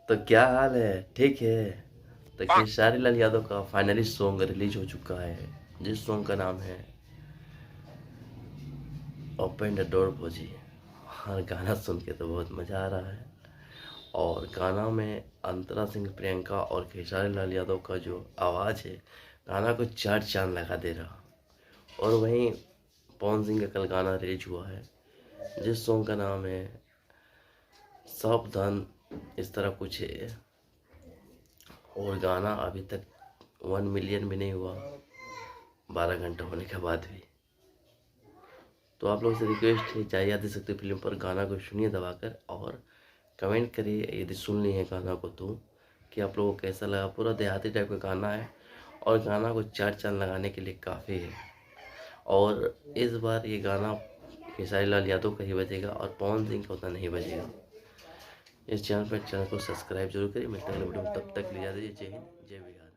तो क्या हाल है? ठीक है। तो खेसारी लाल यादव का फाइनली सॉन्ग रिलीज हो चुका है, जिस सॉन्ग का नाम है ओपन द डोर फौजी। हर गाना सुन के तो बहुत मज़ा आ रहा है। और गाना में अंतरा सिंह, प्रियंका और खेसारी लाल यादव का जो आवाज़ है, गाना को चार चांद लगा दे रहा। और वहीं पवन सिंह का कल गाना रिलीज हुआ है, जिस सॉन्ग का नाम है सावधान, इस तरह कुछ है। और गाना अभी तक 1 मिलियन भी नहीं हुआ, 12 घंटा होने के बाद भी। तो आप लोगों से रिक्वेस्ट है, चाहे याद दे सकते हो फिल्म पर, गाना को सुनिए दबाकर और कमेंट करिए यदि सुन लिए हैं गाना को तो, कि आप लोगों को कैसा लगा। पूरा देहाती टाइप का गाना है और गाना को चार चांद लगाने के लिए काफ़ी है। और इस बार ये गाना खेसारी लाल यादव का ही बजेगा और पवन सिंह का उतना नहीं बजेगा। इस चैनल को सब्सक्राइब जरूर करिए। मिलते हैं अगले वीडियो में, तब तक ले जा दीजिए। जय हिंद, जय बिहार।